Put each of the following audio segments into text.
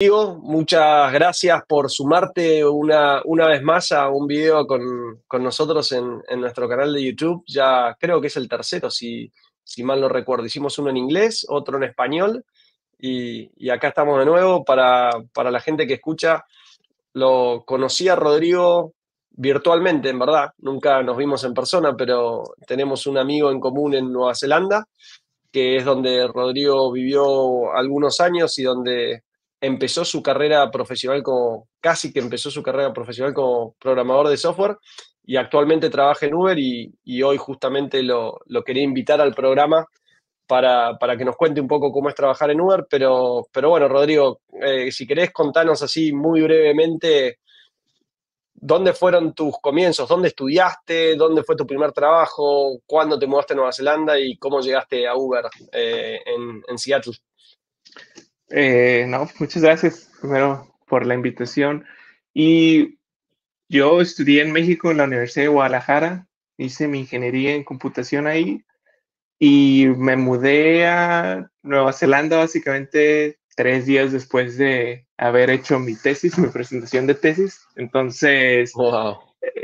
Diego, muchas gracias por sumarte una vez más a un video con nosotros en nuestro canal de YouTube. Ya creo que es el tercero, si mal no recuerdo. Hicimos uno en inglés, otro en español y acá estamos de nuevo para la gente que escucha. Lo conocí a Rodrigo virtualmente, en verdad. Nunca nos vimos en persona, pero tenemos un amigo en común en Nueva Zelanda, que es donde Rodrigo vivió algunos años y donde empezó su carrera profesional casi que empezó su carrera profesional como programador de software y actualmente trabaja en Uber y hoy justamente lo quería invitar al programa para que nos cuente un poco cómo es trabajar en Uber, pero bueno, Rodrigo, si querés contanos así muy brevemente. ¿Dónde fueron tus comienzos? ¿Dónde estudiaste? ¿Dónde fue tu primer trabajo? ¿Cuándo te mudaste a Nueva Zelanda? ¿Y cómo llegaste a Uber en Seattle? No, muchas gracias primero por la invitación. Y yo estudié en México en la Universidad de Guadalajara, hice mi ingeniería en computación ahí y me mudé a Nueva Zelanda básicamente 3 días después de haber hecho mi tesis, mi presentación de tesis. Entonces, Wow.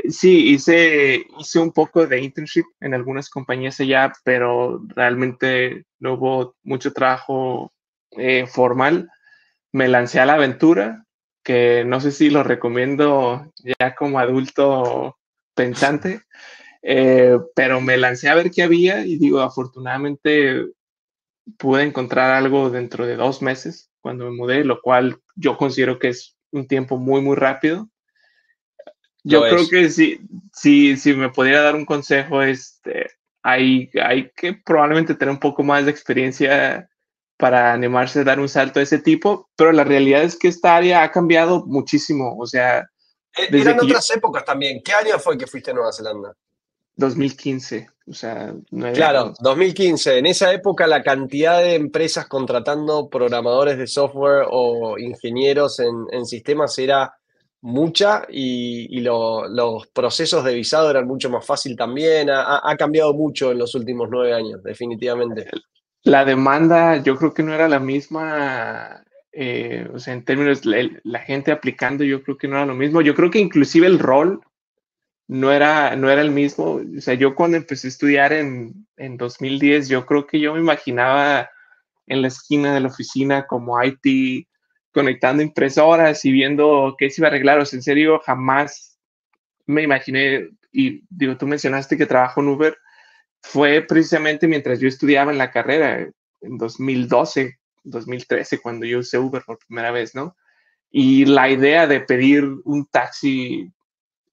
sí, hice un poco de internship en algunas compañías allá, pero realmente no hubo mucho trabajo formal. Me lancé a la aventura, que no sé si lo recomiendo ya como adulto pensante, pero me lancé a ver qué había y digo, afortunadamente pude encontrar algo dentro de 2 meses cuando me mudé, lo cual yo considero que es un tiempo muy, muy rápido. Lo Yo creo es. que si me pudiera dar un consejo, hay que probablemente tener un poco más de experiencia para animarse a dar un salto de ese tipo, pero la realidad es que esta área ha cambiado muchísimo. O sea, desde Eran que yo, otras épocas también. ¿Qué año fue que fuiste a Nueva Zelanda? 2015, o sea, 9 años. Claro, 2015. En esa época la cantidad de empresas contratando programadores de software o ingenieros en sistemas era mucha y los procesos de visado eran mucho más fácil también. Ha cambiado mucho en los últimos 9 años, definitivamente. La demanda yo creo que no era la misma, o sea, en términos, la gente aplicando yo creo que no era lo mismo. Yo creo que inclusive el rol no era el mismo. O sea, yo cuando empecé a estudiar en 2010, yo creo que yo me imaginaba en la esquina de la oficina como IT, conectando impresoras y viendo qué se iba a arreglar. O sea, en serio, jamás me imaginé, y digo, tú mencionaste que trabajo en Uber, fue precisamente mientras yo estudiaba en la carrera, en 2012, 2013, cuando yo usé Uber por primera vez, ¿no? Y la idea de pedir un taxi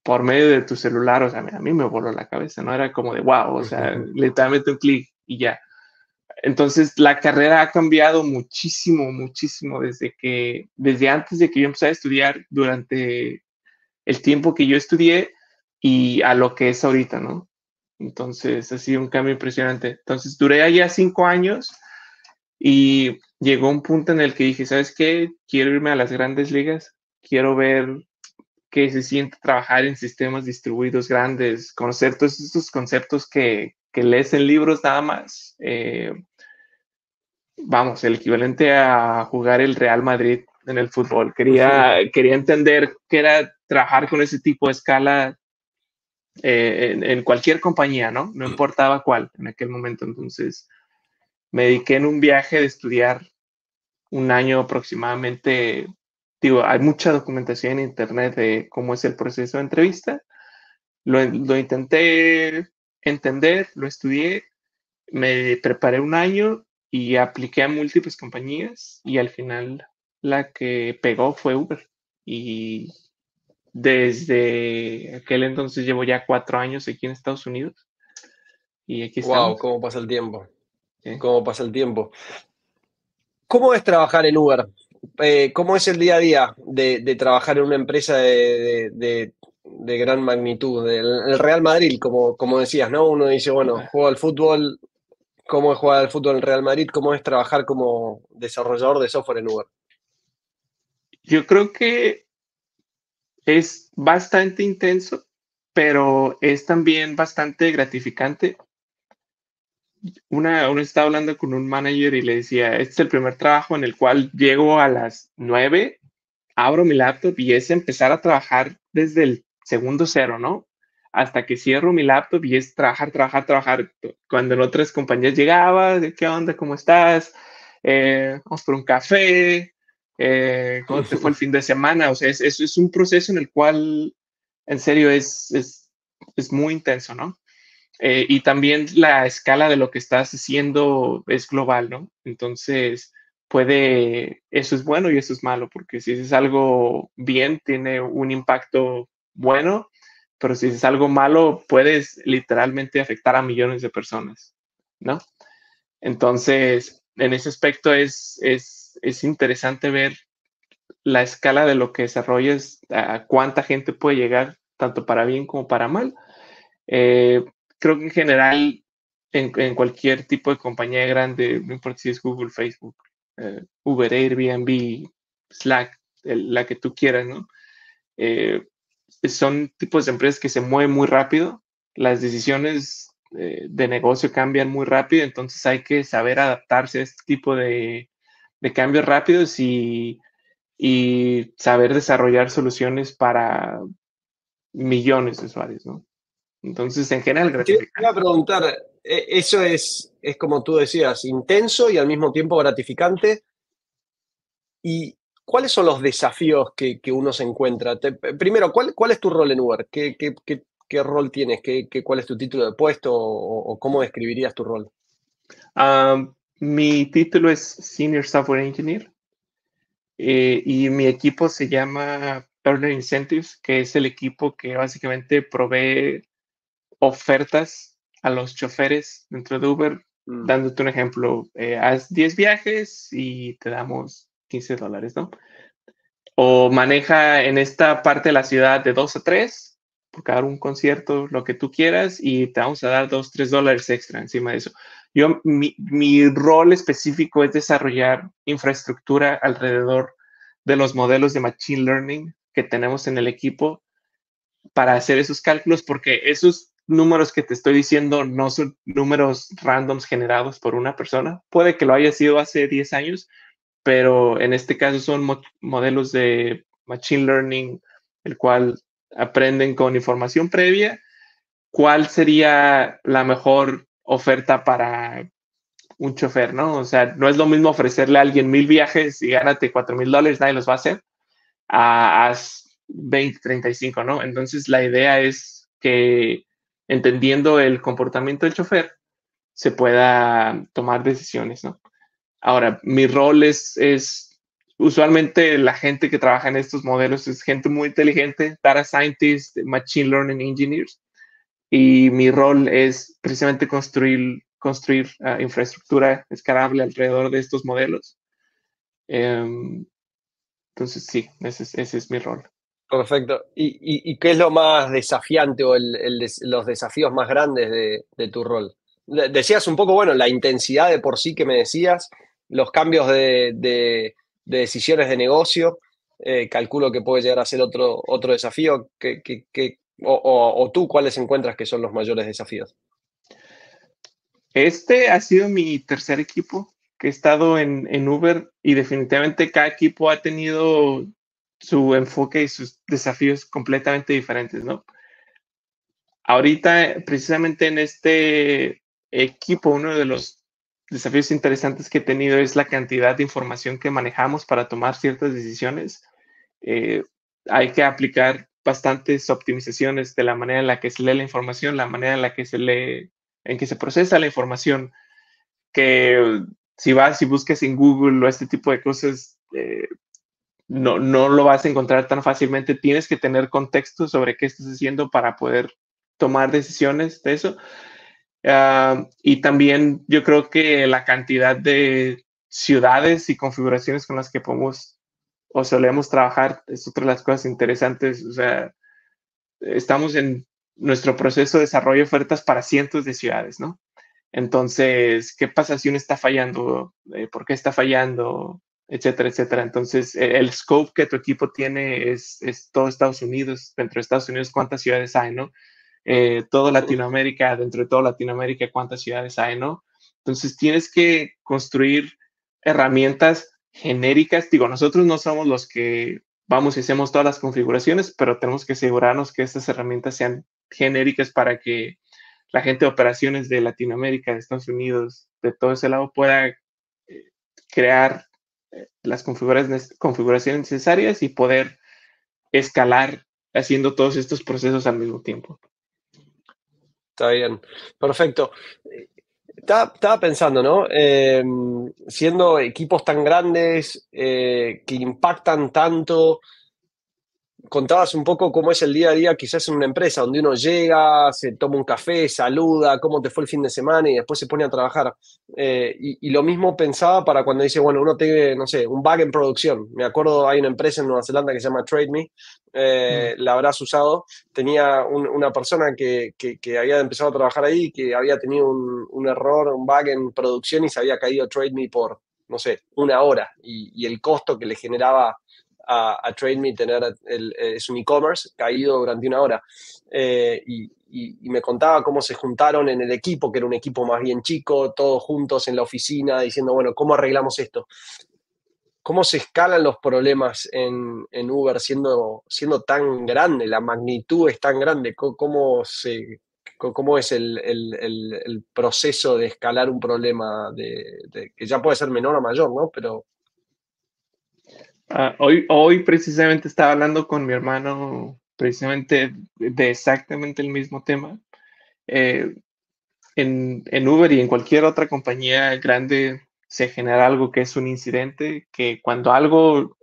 por medio de tu celular, o sea, a mí me voló la cabeza, ¿no? Era como de wow, o sea, literalmente un clic y ya. Entonces, la carrera ha cambiado muchísimo, muchísimo desde antes de que yo empecé a estudiar, durante el tiempo que yo estudié y a lo que es ahorita, ¿no? Entonces, ha sido un cambio impresionante. Entonces, duré allá 5 años y llegó un punto en el que dije, ¿sabes qué? Quiero irme a las grandes ligas, quiero ver que se siente trabajar en sistemas distribuidos grandes, conocer todos estos conceptos que lees en libros nada más. Vamos, el equivalente a jugar el Real Madrid en el fútbol. Quería entender qué era trabajar con ese tipo de escala en cualquier compañía, ¿no? No importaba cuál en aquel momento. Entonces, me dediqué en un viaje de estudiar un año aproximadamente. Digo, hay mucha documentación en internet de cómo es el proceso de entrevista. Lo intenté entender, lo estudié, me preparé un año y apliqué a múltiples compañías y al final la que pegó fue Uber. Y desde aquel entonces llevo ya 4 años aquí en Estados Unidos y aquí Wow, estamos. cómo pasa el tiempo. ¿Sí? Cómo pasa el tiempo. ¿Cómo es trabajar en Uber? ¿Cómo es el día a día de trabajar en una empresa de gran magnitud? El Real Madrid, como decías, ¿no? Uno dice, bueno, juego al fútbol. ¿Cómo es jugar al fútbol en el Real Madrid? ¿Cómo es trabajar como desarrollador de software en Uber? Yo creo que es bastante intenso, pero es también bastante gratificante. uno estaba hablando con un manager y le decía, este es el primer trabajo en el cual llego a las 9, abro mi laptop y es empezar a trabajar desde el segundo cero, ¿no? Hasta que cierro mi laptop y es trabajar, trabajar, trabajar. Cuando en otras compañías llegaba, ¿qué onda? ¿Cómo estás? Vamos por un café. ¿Cómo te fue el fin de semana? O sea, es un proceso en el cual, en serio, es muy intenso, ¿no? Y también la escala de lo que estás haciendo es global, ¿no? Entonces, eso es bueno y eso es malo, porque si es algo bien, tiene un impacto bueno, pero si es algo malo, puedes literalmente afectar a millones de personas, ¿no? Entonces, en ese aspecto es interesante ver la escala de lo que desarrolles, a cuánta gente puede llegar, tanto para bien como para mal. Eh, Creo que en general, en cualquier tipo de compañía grande, no importa si es Google, Facebook, Uber, Airbnb, Slack, la que tú quieras, ¿no? Eh, Son tipos de empresas que se mueven muy rápido, las decisiones de negocio cambian muy rápido, entonces hay que saber adaptarse a este tipo de cambios rápidos y saber desarrollar soluciones para millones de usuarios, ¿no? Entonces, en general, Te iba a gratificante. preguntar, eso es como tú decías, intenso y al mismo tiempo gratificante. ¿Y cuáles son los desafíos que uno se encuentra? Primero, ¿cuál es tu rol en Uber? ¿Qué rol tienes? ¿Cuál es tu título de puesto o cómo describirías tu rol? Mi título es Senior Software Engineer y mi equipo se llama Earner Incentives, que es el equipo que básicamente provee ofertas a los choferes dentro de Uber. Mm. Dándote un ejemplo, haz 10 viajes y te damos $15, ¿no? O maneja en esta parte de la ciudad de 2 a 3 por cada un concierto, lo que tú quieras, y te vamos a dar $2, $3 extra encima de eso. Mi rol específico es desarrollar infraestructura alrededor de los modelos de Machine Learning que tenemos en el equipo para hacer esos cálculos, porque esos números que te estoy diciendo no son números randoms generados por una persona. Puede que lo haya sido hace 10 años, pero en este caso son modelos de Machine Learning, el cual aprenden con información previa cuál sería la mejor oferta para un chofer, ¿no? O sea, no es lo mismo ofrecerle a alguien 1,000 viajes y gánate $4,000, nadie los va a hacer, a 20, 35, ¿no? Entonces la idea es que entendiendo el comportamiento del chofer, se pueda tomar decisiones, ¿no? Ahora, mi rol usualmente la gente que trabaja en estos modelos es gente muy inteligente, data scientists, machine learning engineers, y mi rol es precisamente construir infraestructura escalable alrededor de estos modelos. Um, entonces, sí, ese es mi rol. Perfecto. ¿Y qué es lo más desafiante o los desafíos más grandes de tu rol? Decías un poco, bueno, la intensidad de por sí que me decías, los cambios de decisiones de negocio, calculo que puede llegar a ser otro desafío. O tú, ¿cuáles encuentras que son los mayores desafíos? Este ha sido mi tercer equipo que he estado en Uber y definitivamente cada equipo ha tenido su enfoque y sus desafíos completamente diferentes, ¿no? Ahorita, precisamente en este equipo, uno de los desafíos interesantes que he tenido es la cantidad de información que manejamos para tomar ciertas decisiones. Eh, Hay que aplicar bastantes optimizaciones de la manera en la que se lee la información, la manera en la que se lee, en que se procesa la información, que si vas y buscas en Google o este tipo de cosas, no lo vas a encontrar tan fácilmente. Tienes que tener contexto sobre qué estás haciendo para poder tomar decisiones de eso. Y también yo creo que la cantidad de ciudades y configuraciones con las que podemos o solemos trabajar es otra de las cosas interesantes. O sea, estamos en nuestro proceso de desarrollo de ofertas para cientos de ciudades, ¿no? Entonces, ¿qué pasa si uno está fallando? ¿Por qué está fallando? Etcétera, etcétera. Entonces, el scope que tu equipo tiene es todo Estados Unidos. Dentro de Estados Unidos, ¿cuántas ciudades hay, no? Todo Latinoamérica, dentro de toda Latinoamérica, ¿cuántas ciudades hay, no? Entonces tienes que construir herramientas genéricas. Digo, nosotros no somos los que vamos y hacemos todas las configuraciones, pero tenemos que asegurarnos que estas herramientas sean genéricas para que la gente de operaciones de Latinoamérica, de Estados Unidos, de todo ese lado pueda crear las configuraciones necesarias y poder escalar haciendo todos estos procesos al mismo tiempo. Está bien, perfecto. Estaba pensando, ¿no? Siendo equipos tan grandes, que impactan tanto, contabas un poco cómo es el día a día quizás en una empresa, donde uno llega, se toma un café, saluda, cómo te fue el fin de semana y después se pone a trabajar. Y lo mismo pensaba para cuando dice, bueno, uno tiene, no sé, un bug en producción. Me acuerdo, hay una empresa en Nueva Zelanda que se llama TradeMe, la habrás usado. Tenía una persona que había empezado a trabajar ahí, que había tenido un error, un bug en producción y se había caído TradeMe por, no sé, una hora. Y el costo que le generaba a TradeMe tener es un e-commerce caído durante una hora. Y me contaba cómo se juntaron en el equipo, que era un equipo más bien chico, todos juntos en la oficina, diciendo, bueno, ¿cómo arreglamos esto? ¿Cómo se escalan los problemas en Uber siendo tan grande? La magnitud es tan grande. ¿Cómo es el proceso de escalar un problema que ya puede ser menor o mayor, ¿no? Pero hoy precisamente estaba hablando con mi hermano precisamente de exactamente el mismo tema. En Uber y en cualquier otra compañía grande se genera algo que es un incidente, que cuando algo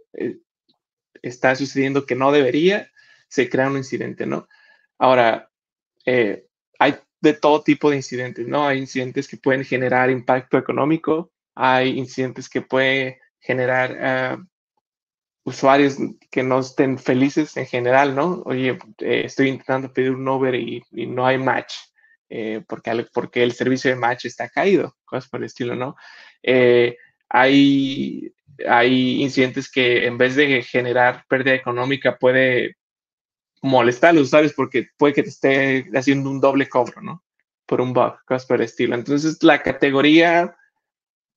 está sucediendo que no debería, se crea un incidente, ¿no? Ahora, hay de todo tipo de incidentes, ¿no? Hay incidentes que pueden generar impacto económico, hay incidentes que pueden generar usuarios que no estén felices en general, ¿no? Oye, estoy intentando pedir un Uber y no hay match, porque el servicio de match está caído, cosas por el estilo, ¿no? Eh, hay, hay incidentes que en vez de generar pérdida económica puede molestar a los usuarios porque puede que te esté haciendo un doble cobro, ¿no? Por un bug, cosas por el estilo. Entonces, la categoría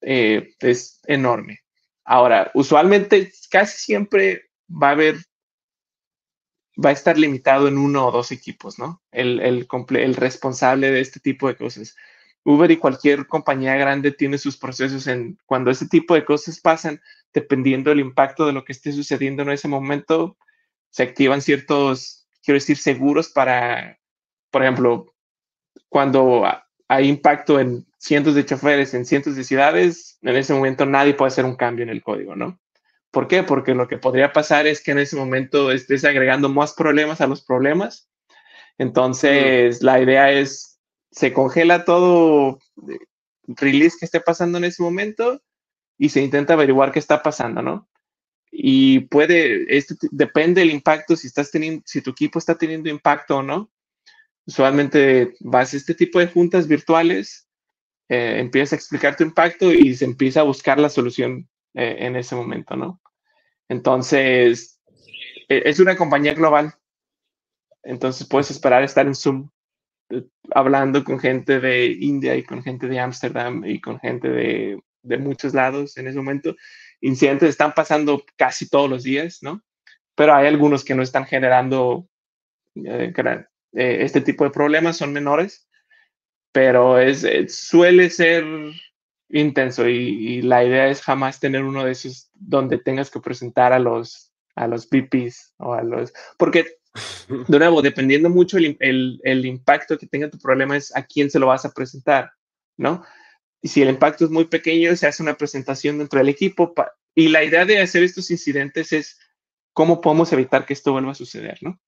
es enorme. Ahora, usualmente casi siempre va a estar limitado en uno o dos equipos, ¿no? El responsable de este tipo de cosas. Uber y cualquier compañía grande tiene sus procesos cuando ese tipo de cosas pasan, dependiendo del impacto de lo que esté sucediendo en ese momento, se activan ciertos, quiero decir, seguros para, por ejemplo, cuando hay impacto en cientos de choferes en cientos de ciudades, en ese momento nadie puede hacer un cambio en el código, ¿no? ¿Por qué? Porque lo que podría pasar es que en ese momento estés agregando más problemas a los problemas. Entonces, la idea es, se congela todo release que esté pasando en ese momento y se intenta averiguar qué está pasando, ¿no? Y depende del impacto, si tu equipo está teniendo impacto o no. Usualmente vas a este tipo de juntas virtuales, empiezas a explicar tu impacto y se empieza a buscar la solución en ese momento, ¿no? Entonces, es una compañía global, entonces puedes esperar estar en Zoom hablando con gente de India y con gente de Ámsterdam y con gente de muchos lados en ese momento. Incidentes están pasando casi todos los días, ¿no? Pero hay algunos que no están generando este tipo de problemas, son menores, pero suele ser intenso y la idea es jamás tener uno de esos donde tengas que presentar a los VPs o porque de nuevo, dependiendo mucho el impacto que tenga tu problema es a quién se lo vas a presentar, ¿no? Y si el impacto es muy pequeño, se hace una presentación dentro del equipo y la idea de hacer estos incidentes es cómo podemos evitar que esto vuelva a suceder, ¿no?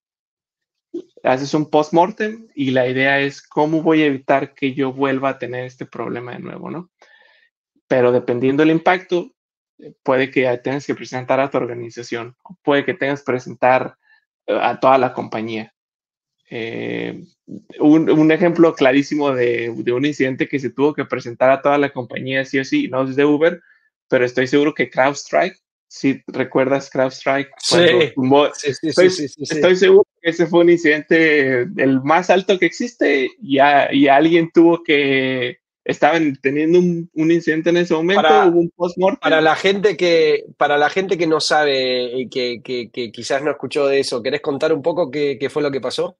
Haces un post-mortem y la idea es cómo voy a evitar que yo vuelva a tener este problema de nuevo, ¿no? Pero dependiendo del impacto, puede que tengas que presentar a tu organización, puede que tengas que presentar a toda la compañía. Un ejemplo clarísimo de un incidente que se tuvo que presentar a toda la compañía, sí o sí, no es de Uber, pero estoy seguro que CrowdStrike, si recuerdas CrowdStrike, cuando tumbó, estoy seguro que ese fue un incidente el más alto que existe y alguien tuvo que estaban teniendo un incidente en ese momento, Para, hubo un post-mortem. para la gente que no sabe, que quizás no escuchó de eso, ¿querés contar un poco qué fue lo que pasó?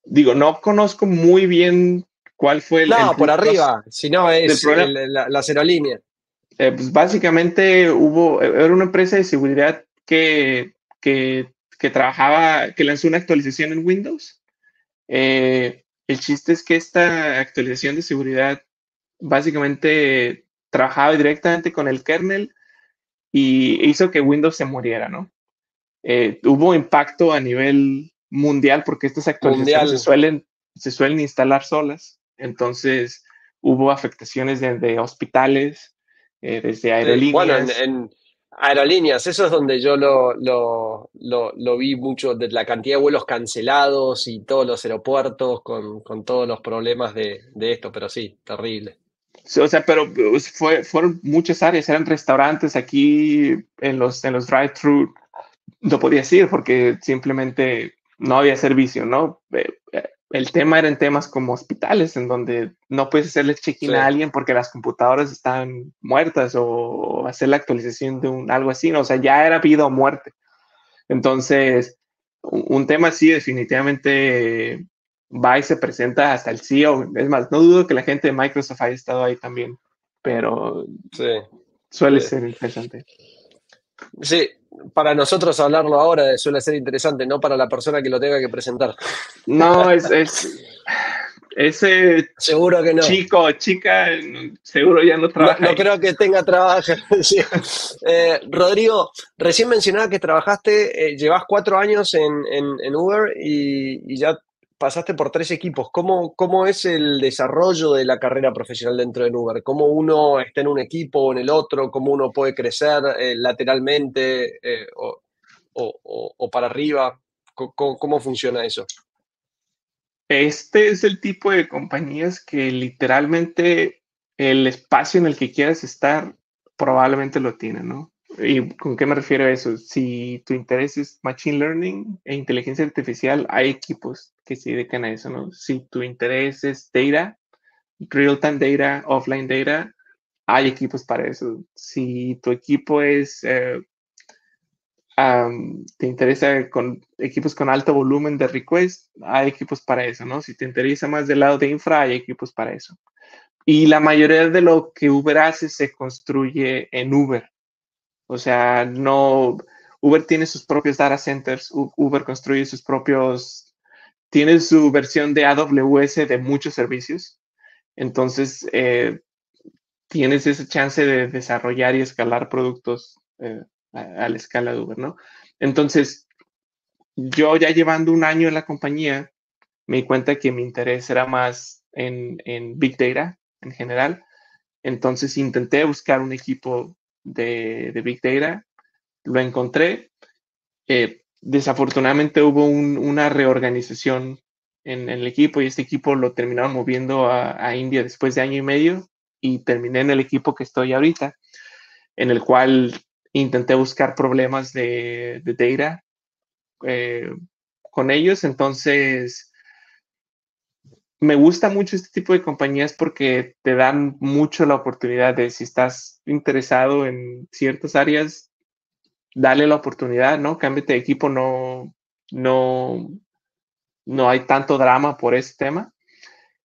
Digo, no conozco muy bien cuál fue el No, por root cause arriba, si no del es problema. las aerolíneas. Pues básicamente era una empresa de seguridad que trabajaba, que lanzó una actualización en Windows. El chiste es que esta actualización de seguridad básicamente trabajaba directamente con el kernel y hizo que Windows se muriera, ¿no? Hubo impacto a nivel mundial porque estas actualizaciones Mundial. se suelen instalar solas. Entonces hubo afectaciones de hospitales, desde Sí. Bueno, aerolíneas. en aerolíneas, eso es donde yo lo vi mucho, de la cantidad de vuelos cancelados y todos los aeropuertos con todos los problemas de esto, pero sí, terrible. O sea, pero pues, fueron muchas áreas, eran restaurantes aquí en los drive-thru, no podías ir porque simplemente no había servicio, ¿no? El tema era en temas como hospitales, en donde no puedes hacerle Sí, check-in a alguien porque las computadoras están muertas o hacer la actualización de algo así, ¿no? O sea, ya era vida o muerte. Entonces, un tema así definitivamente va y se presenta hasta el CEO. Es más, no dudo que la gente de Microsoft haya estado ahí también, pero sí, suele sí. ser interesante. Sí, para nosotros hablarlo ahora suele ser interesante, no para la persona que lo tenga que presentar. No, ese Seguro que no. chico o chica seguro ya no No, trabaja no ahí. creo que tenga trabajo. Sí. Rodrigo, recién mencionaba que trabajaste, llevas 4 años en Uber y ya pasaste por 3 equipos. ¿Cómo es el desarrollo de la carrera profesional dentro de Uber? ¿Cómo uno está en un equipo o en el otro? ¿Cómo uno puede crecer lateralmente o para arriba? ¿Cómo funciona eso? Este es el tipo de compañías que literalmente el espacio en el que quieras estar probablemente lo tienen, ¿no? ¿Y con qué me refiero a eso? Si tu interés es Machine Learning e inteligencia artificial, hay equipos que se dedican a eso, ¿no? Si tu interés es data, real-time data, offline data, hay equipos para eso. Si tu equipo es te interesa con equipos con alto volumen de request, hay equipos para eso, ¿no? Si te interesa más del lado de infra, hay equipos para eso. Y la mayoría de lo que Uber hace se construye en Uber. O sea, no, Uber tiene sus propios data centers, Uber construye sus propios, tiene su versión de AWS de muchos servicios. Entonces, tienes esa chance de desarrollar y escalar productos a la escala de Uber, ¿no? Entonces, yo ya llevando un año en la compañía, me di cuenta que mi interés era más en Big Data en general. Entonces intenté buscar un equipo de Big Data, lo encontré. Desafortunadamente hubo una reorganización en el equipo y este equipo lo terminaron moviendo a India después de año y medio y terminé en el equipo que estoy ahorita, en el cual intenté buscar problemas de data eh, con ellos. Entonces, me gusta mucho este tipo de compañías porque te dan mucho la oportunidad de, si estás interesado en ciertas áreas, dale la oportunidad, ¿no? Cámbiate de equipo, no, no hay tanto drama por ese tema.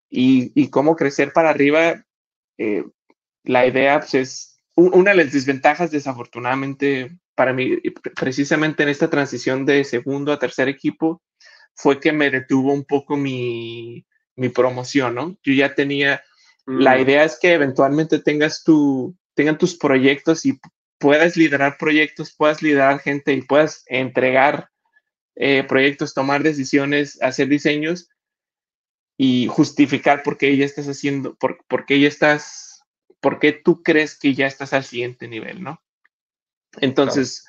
Y cómo crecer para arriba, eh, la idea pues, es una de las desventajas, desafortunadamente, para mí, precisamente en esta transición de segundo a tercer equipo, fue que me detuvo un poco mi promoción, ¿no? Yo ya tenía, la Mm, idea es que eventualmente tengan tus proyectos y puedas liderar proyectos, puedas liderar gente y puedas entregar proyectos, tomar decisiones, hacer diseños y justificar por qué ya estás haciendo, por qué ya estás, por qué tú crees que ya estás al siguiente nivel, ¿no? claro. Entonces,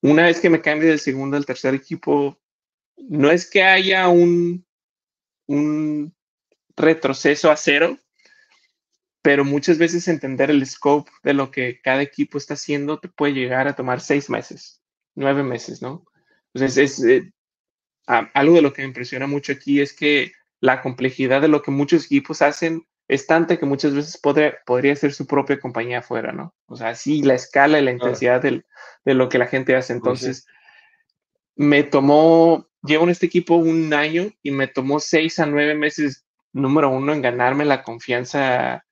una vez que me cambie del segundo al tercer equipo, no es que haya un retroceso a cero, pero muchas veces entender el scope de lo que cada equipo está haciendo te puede llegar a tomar 6 meses, 9 meses, ¿no? Entonces, algo de lo que me impresiona mucho aquí es que la complejidad de lo que muchos equipos hacen es tanta que muchas veces podría ser su propia compañía afuera, ¿no? O sea, sí, la escala y la Claro, intensidad de lo que la gente hace. y sí. Entonces, llevo en este equipo un año y me tomó 6 a 9 meses, número uno, en ganarme la confianza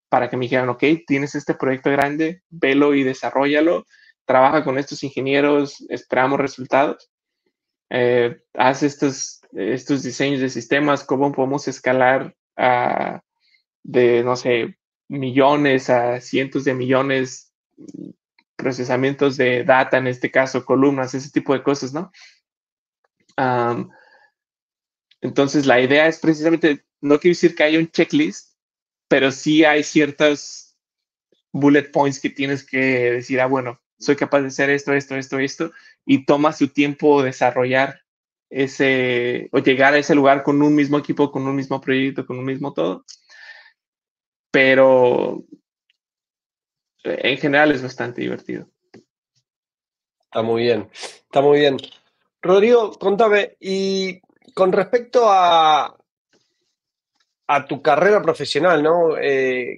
para que me dijeran, ok, tienes este proyecto grande, velo y desarrollalo, trabaja con estos ingenieros, esperamos resultados, haz estos diseños de sistemas, cómo podemos escalar de, no sé, millones a cientos de millones, procesamientos de data, en este caso, columnas, ese tipo de cosas, ¿no? Um, entonces, la idea es precisamente, no quiero decir que haya un checklist, pero sí hay ciertas bullet points que tienes que decir, bueno, soy capaz de hacer esto, esto, esto, esto, y toma su tiempo desarrollar o llegar a ese lugar con un mismo equipo, con un mismo proyecto, con un mismo todo. Pero en general es bastante divertido. Está muy bien, está muy bien. Rodrigo, contame, y con respecto a tu carrera profesional, ¿no?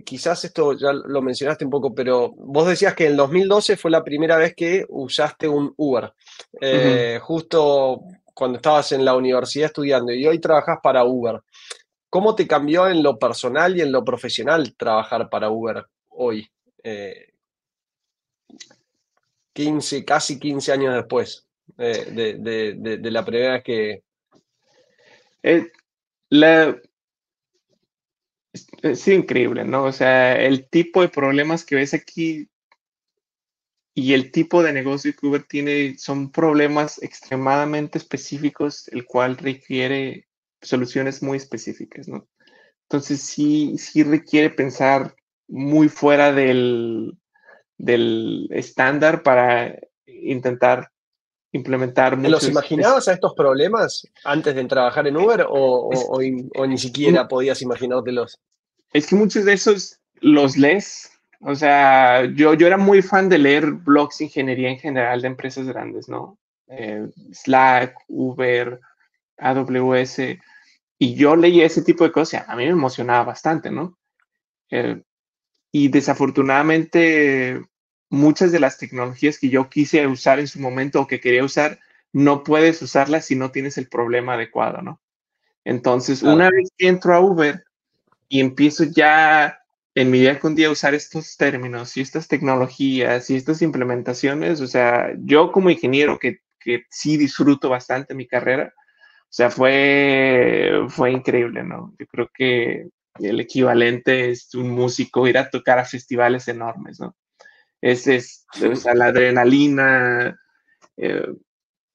Quizás esto ya lo mencionaste un poco, pero vos decías que en el 2012 fue la primera vez que usaste un Uber, Uh -huh. justo cuando estabas en la universidad estudiando, y hoy trabajas para Uber. ¿Cómo te cambió en lo personal y en lo profesional trabajar para Uber hoy? 15, casi 15 años después de la primera vez que... Eh, la, es increíble, ¿no? O sea, el tipo de problemas que ves aquí y el tipo de negocio que Uber tiene son problemas extremadamente específicos, el cual requiere soluciones muy específicas, ¿no? Entonces sí requiere pensar muy fuera del estándar para intentar implementar ¿Te los muchos. imaginabas a estos problemas antes de trabajar en Uber Es, o ni siquiera podías imaginártelos? es que muchos de esos los lees. O sea, yo era muy fan de leer blogs de ingeniería en general de empresas grandes, ¿no? Slack, Uber, AWS, y yo leía ese tipo de cosas, a mí me emocionaba bastante, ¿no? Eh, y desafortunadamente, muchas de las tecnologías que yo quise usar en su momento o que quería usar, no puedes usarlas si no tienes el problema adecuado, ¿no? Entonces, una Claro. vez que entro a Uber y empiezo ya en mi día con día a usar estos términos y estas tecnologías y estas implementaciones, o sea, yo como ingeniero que sí disfruto bastante mi carrera, o sea, fue increíble, ¿no? Yo creo que el equivalente es un músico ir a tocar a festivales enormes, ¿no? O sea, la adrenalina, eh,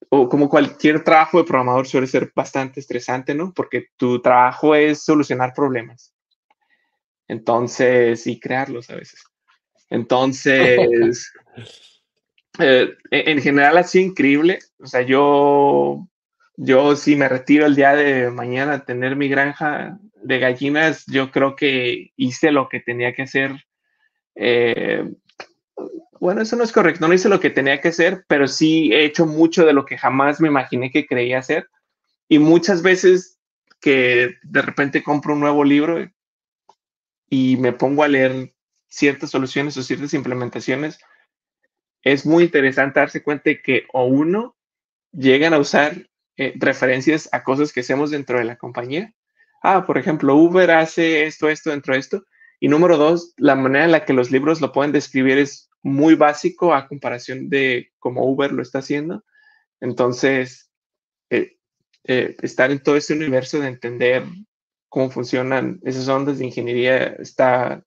o como cualquier trabajo de programador suele ser bastante estresante, ¿no? Porque tu trabajo es solucionar problemas. Entonces, y crearlos a veces. Entonces, en general ha sido increíble. O sea, yo si me retiro el día de mañana a tener mi granja de gallinas, yo creo que hice lo que tenía que hacer. Eh, bueno, eso no es correcto, no hice lo que tenía que hacer, pero sí he hecho mucho de lo que jamás me imaginé que creía hacer. Y muchas veces que de repente compro un nuevo libro y me pongo a leer ciertas soluciones o ciertas implementaciones, es muy interesante darse cuenta de que o uno llegan a usar referencias a cosas que hacemos dentro de la compañía. Por ejemplo, Uber hace esto dentro de esto. Y número dos, la manera en la que los libros lo pueden describir es muy básico a comparación de cómo Uber lo está haciendo. Entonces, eh, estar en todo este universo de entender cómo funcionan esas ondas de ingeniería está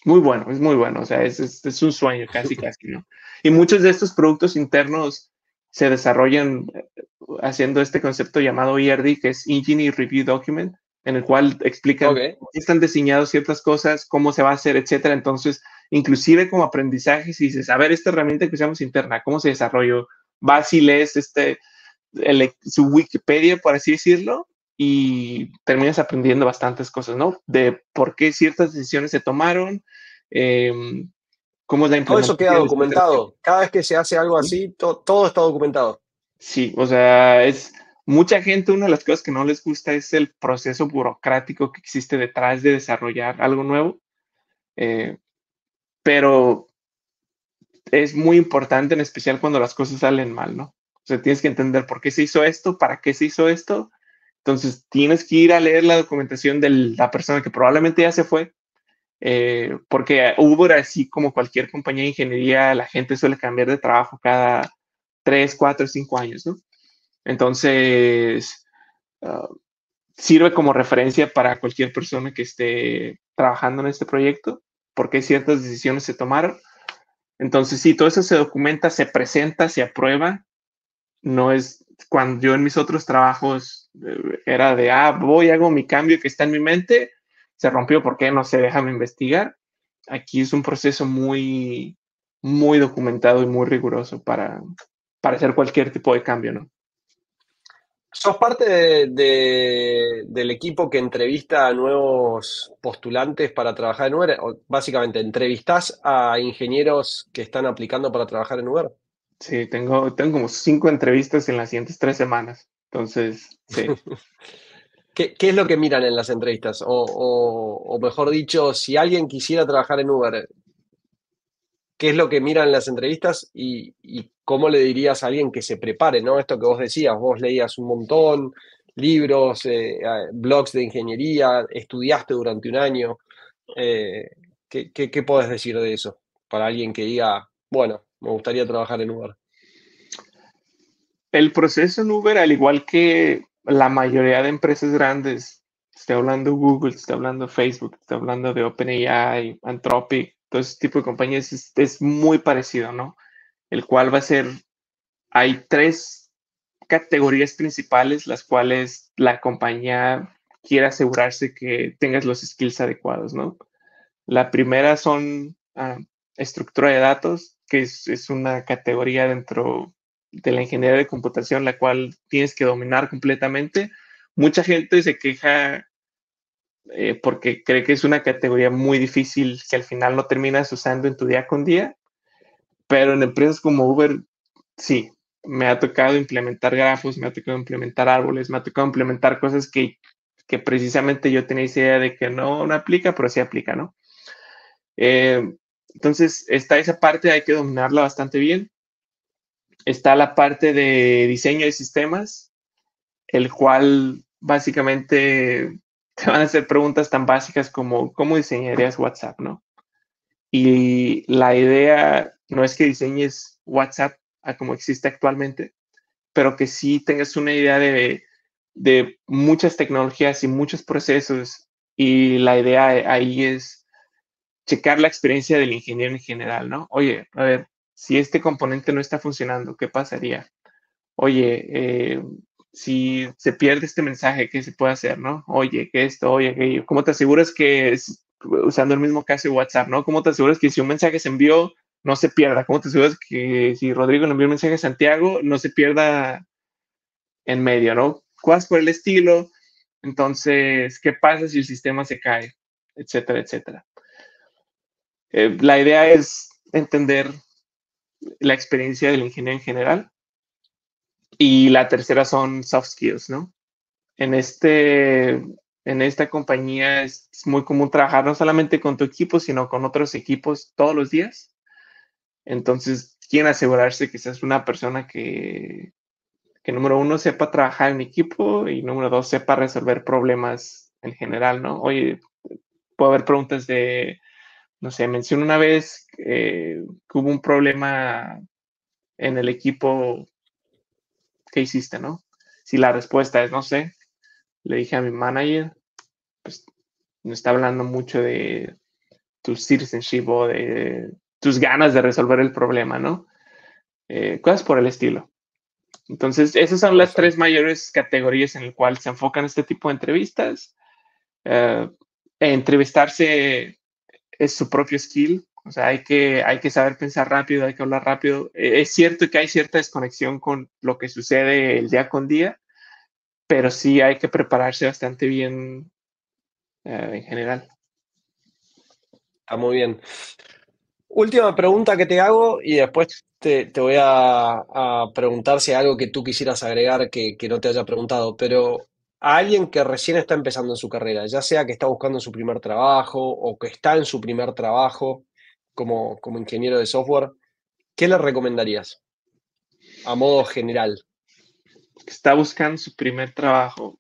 muy bueno, es muy bueno, o sea, es un sueño casi, casi, ¿no? Y muchos de estos productos internos se desarrollan haciendo este concepto llamado ERD, que es Engineering Review Document, en el cual explican Ok. cómo están diseñadas ciertas cosas, cómo se va a hacer, etcétera. Entonces, inclusive como aprendizaje, si dices, a ver, esta herramienta que usamos interna, ¿cómo se desarrolló? Vas y lees su Wikipedia, por así decirlo, y terminas aprendiendo bastantes cosas, ¿no? De por qué ciertas decisiones se tomaron, eh, cómo es la Todo eso queda implementación, etcétera. documentado. Cada vez que se hace algo Sí, así, todo está documentado. sí, o sea, Mucha gente, una de las cosas que no les gusta es el proceso burocrático que existe detrás de desarrollar algo nuevo, eh, pero es muy importante, en especial cuando las cosas salen mal, ¿no? O sea, tienes que entender por qué se hizo esto, para qué se hizo esto. Entonces, tienes que ir a leer la documentación de la persona que probablemente ya se fue, porque Uber, así como cualquier compañía de ingeniería, la gente suele cambiar de trabajo cada 3, 4, 5 años, ¿no? Entonces, uh, sirve como referencia para cualquier persona que esté trabajando en este proyecto, porque ciertas decisiones se tomaron. Entonces, sí, todo eso se documenta, se presenta, se aprueba. No es cuando yo en mis otros trabajos era de, voy, hago mi cambio que está en mi mente, se rompió, ¿por qué? No sé, déjame investigar. Aquí es un proceso muy, muy documentado y muy riguroso para hacer cualquier tipo de cambio, ¿no? ¿Sos parte del equipo que entrevista a nuevos postulantes para trabajar en Uber? O básicamente, ¿entrevistás a ingenieros que están aplicando para trabajar en Uber? Sí, tengo como 5 entrevistas en las siguientes 3 semanas. Entonces, sí. ¿Qué es lo que miran en las entrevistas? O mejor dicho, si alguien quisiera trabajar en Uber, ¿qué es lo que miran en las entrevistas y cómo le dirías a alguien que se prepare, ¿no? Esto que vos decías, vos leías un montón, libros, blogs de ingeniería, estudiaste durante un año. Eh, ¿qué podés decir de eso para alguien que diga, bueno, me gustaría trabajar en Uber? El proceso en Uber, al igual que la mayoría de empresas grandes, estoy hablando Google, estoy hablando Facebook, estoy hablando de OpenAI, Anthropic, todo ese tipo de compañías, es muy parecido, ¿no? El cual va a ser, hay 3 categorías principales, las cuales la compañía quiere asegurarse que tengas los skills adecuados, ¿no? La primera son estructura de datos, que es una categoría dentro de la ingeniería de computación, la cual tienes que dominar completamente. Mucha gente se queja porque cree que es una categoría muy difícil que al final no terminas usando en tu día con día, pero en empresas como Uber, sí, me ha tocado implementar grafos, me ha tocado implementar árboles, me ha tocado implementar cosas que precisamente yo tenía idea de que no aplica, pero sí aplica, ¿no? Eh, entonces, está esa parte, hay que dominarla bastante bien. Está la parte de diseño de sistemas, el cual básicamente te van a hacer preguntas tan básicas como ¿cómo diseñarías WhatsApp, no? Y la idea no es que diseñes WhatsApp a como existe actualmente, pero que sí tengas una idea de muchas tecnologías y muchos procesos. Y la idea ahí es checar la experiencia del ingeniero en general, ¿no? Oye, a ver, si este componente no está funcionando, ¿qué pasaría? Oye, si se pierde este mensaje, ¿qué se puede hacer, no? Oye, que esto, oye, aquello. ¿Cómo te aseguras que, usando el mismo caso de WhatsApp, ¿no? ¿Cómo te aseguras que si un mensaje se envió, no se pierda? ¿Cómo te aseguras que si Rodrigo le envió un mensaje a Santiago, no se pierda en medio, ¿no? Cosas por el estilo. Entonces, ¿qué pasa si el sistema se cae? Etcétera, etcétera. La idea es entender la experiencia del ingeniero en general y la tercera son soft skills, ¿no? En, este, en esta compañía es muy común trabajar no solamente con tu equipo, sino con otros equipos todos los días. Entonces, quieren asegurarse que seas una persona que número uno, sepa trabajar en equipo y número dos, sepa resolver problemas en general, ¿no? Oye, puede haber preguntas de, no sé, menciono una vez que hubo un problema en el equipo que hiciste, ¿no? Si la respuesta es no sé, le dije a mi manager, pues no está hablando mucho de tu citizenship o de tus ganas de resolver el problema, ¿no? Cosas por el estilo. Entonces, esas son las 3 Perfecto. mayores categorías en las cuales se enfocan este tipo de entrevistas. Eh, Entrevistarse es su propio skill, o sea, hay que saber pensar rápido, hay que hablar rápido. Es cierto que hay cierta desconexión con lo que sucede el día con día, pero sí hay que prepararse bastante bien en general. Está muy bien. Última pregunta que te hago y después te voy a preguntar si hay algo que tú quisieras agregar que no te haya preguntado, pero a alguien que recién está empezando en su carrera, ya sea que está buscando su primer trabajo o que está en su primer trabajo como ingeniero de software, ¿qué le recomendarías a modo general? Que está buscando su primer trabajo.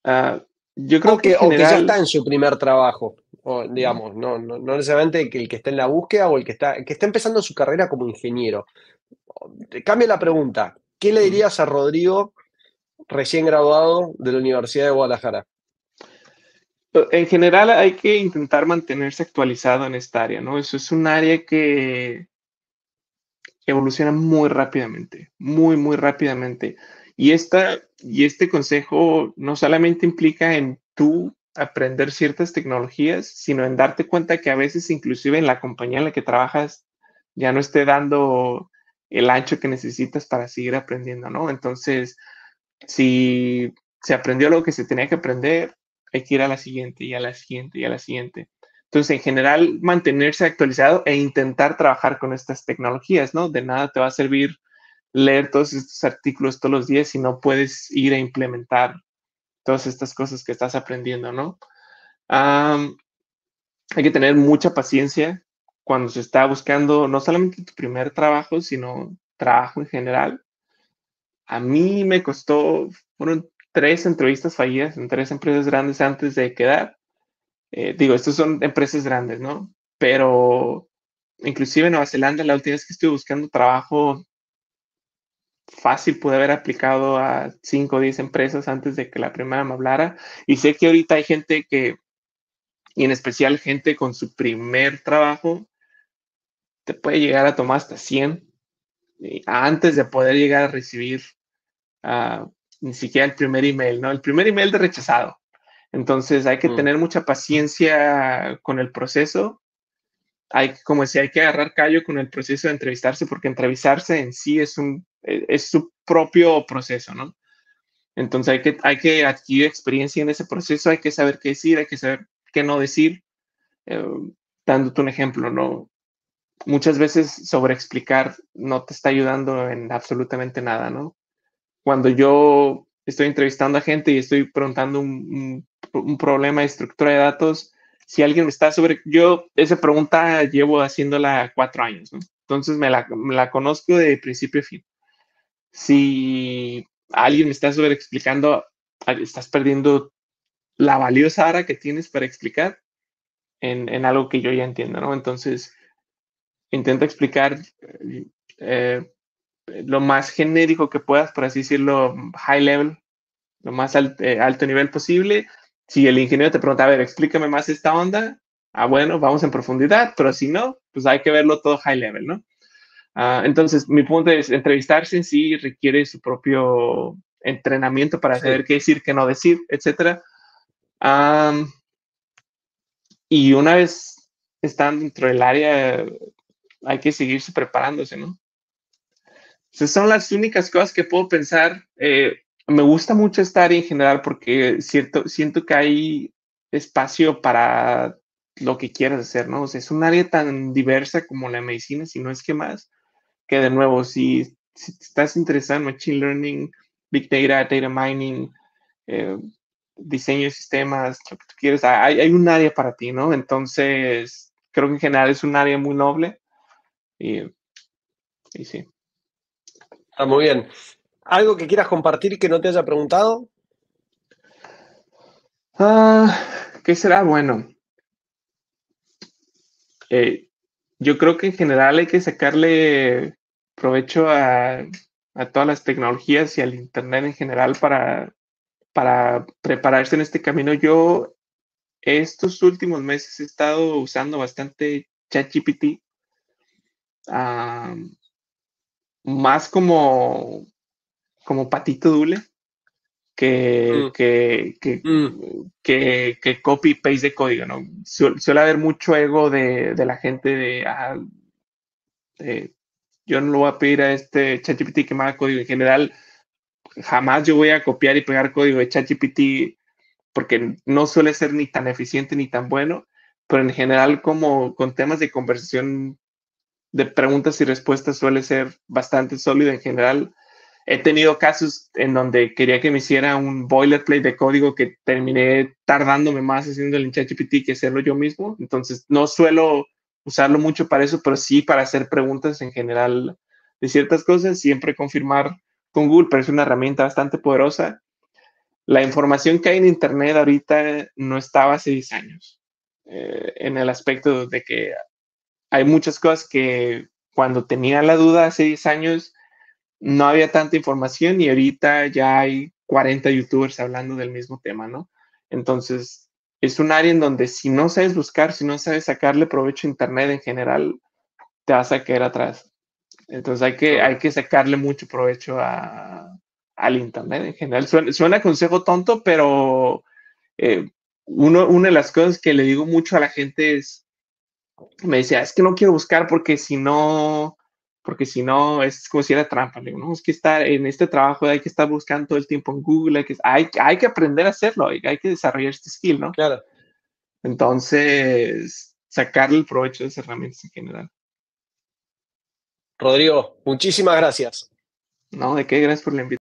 Ah, yo O creo que en que ya está general, en su primer trabajo, o, digamos, no necesariamente que el que está en la búsqueda o el que está empezando su carrera como ingeniero. Te cambia la pregunta. ¿Qué le dirías a Rodrigo recién graduado de la Universidad de Guadalajara? en general hay que intentar mantenerse actualizado en esta área, ¿no? Eso es un área que evoluciona muy rápidamente, muy, muy rápidamente. Y este consejo no solamente implica en tú aprender ciertas tecnologías, sino en darte cuenta que a veces inclusive en la compañía en la que trabajas ya no esté dando el ancho que necesitas para seguir aprendiendo, ¿no? Entonces, si se aprendió lo que se tenía que aprender, hay que ir a la siguiente y a la siguiente y a la siguiente. Entonces, en general, mantenerse actualizado e intentar trabajar con estas tecnologías, ¿no? De nada te va a servir leer todos estos artículos todos los días si no puedes ir a implementar todas estas cosas que estás aprendiendo, ¿no? Um, Hay que tener mucha paciencia cuando se está buscando no solamente tu primer trabajo, sino trabajo en general. A mí me costó, fueron 3 entrevistas fallidas en 3 empresas grandes antes de quedar. Digo, estas son empresas grandes, ¿no? Pero inclusive en Nueva Zelanda, la última vez que estuve buscando trabajo, fácil pude haber aplicado a 5 o 10 empresas antes de que la primera me hablara. Y sé que ahorita hay gente que, y en especial gente con su primer trabajo, te puede llegar a tomar hasta 100 antes de poder llegar a recibir ni siquiera el primer email, ¿no? El primer email de rechazado. Entonces hay que Mm, tener mucha paciencia con el proceso. Como decía, hay que agarrar callo con el proceso de entrevistarse, porque entrevistarse en sí es su propio proceso, ¿no? Entonces hay que adquirir experiencia en ese proceso, hay que saber qué decir, hay que saber qué no decir. Eh, Dándote un ejemplo, ¿no? Muchas veces sobreexplicar no te está ayudando en absolutamente nada, ¿no? Cuando yo estoy entrevistando a gente y estoy preguntando un problema de estructura de datos, si alguien me está yo esa pregunta llevo haciéndola 4 años, ¿no? Entonces me la conozco de principio a fin. Si alguien me está sobreexplicando, estás perdiendo la valiosa área que tienes para explicar en algo que yo ya entiendo, ¿no? Entonces, intenta explicar eh, lo más genérico que puedas, por así decirlo, high level, lo más alto nivel posible. Si el ingeniero te pregunta, a ver, explícame más esta onda, bueno, vamos en profundidad, pero si no, pues hay que verlo todo high level, ¿no? Entonces, mi punto es, entrevistarse en sí requiere su propio entrenamiento para saber sí, qué decir, qué no decir, etcétera. Um, y una vez están dentro del área, hay que seguirse preparándose, ¿no? Esas son las únicas cosas que puedo pensar. Me gusta mucho esta área en general porque siento que hay espacio para lo que quieras hacer, ¿no? O sea, es un área tan diversa como la medicina, si no es que más, que de nuevo, si estás interesado en Machine Learning, Big Data, Data Mining, eh, diseño de sistemas, lo que tú quieres, hay un área para ti, ¿no? Entonces, creo que en general es un área muy noble y, y sí. está muy bien. ¿Algo que quieras compartir que no te haya preguntado? ¿Qué será? Bueno, eh, yo creo que en general hay que sacarle provecho a todas las tecnologías y al Internet en general para prepararse en este camino. Yo estos últimos meses he estado usando bastante ChatGPT, ah, más como patito dule que, Mm, que, que, mm, que copy y paste de código, ¿no? Suele haber mucho ego de la gente de yo no lo voy a pedir a este ChatGPT que me haga código. En general, jamás yo voy a copiar y pegar código de ChatGPT porque no suele ser ni tan eficiente ni tan bueno, pero en general como con temas de conversación de preguntas y respuestas suele ser bastante sólido en general. He tenido casos en donde quería que me hiciera un boilerplate de código que terminé tardándome más haciendo el ChatGPT que hacerlo yo mismo. Entonces, no suelo usarlo mucho para eso, pero sí para hacer preguntas en general de ciertas cosas, siempre confirmar con Google, pero es una herramienta bastante poderosa. La información que hay en Internet ahorita no estaba hace 10 años, en el aspecto de que hay muchas cosas que cuando tenía la duda hace 10 años no había tanta información y ahorita ya hay 40 youtubers hablando del mismo tema, ¿no? Entonces, es un área en donde si no sabes buscar, si no sabes sacarle provecho a Internet en general, te vas a quedar atrás. Entonces hay que sacarle mucho provecho al Internet en general. Suena consejo tonto, pero eh, una de las cosas que le digo mucho a la gente es, me decía, es que no quiero buscar porque si no es como si era trampa. Le digo, no, es que estar en este trabajo hay que estar buscando todo el tiempo en Google, hay que aprender a hacerlo, hay que desarrollar este skill, ¿no? Claro. Entonces, sacarle el provecho de esas herramientas en general. Rodrigo, muchísimas gracias. No, de qué, gracias por la invitación.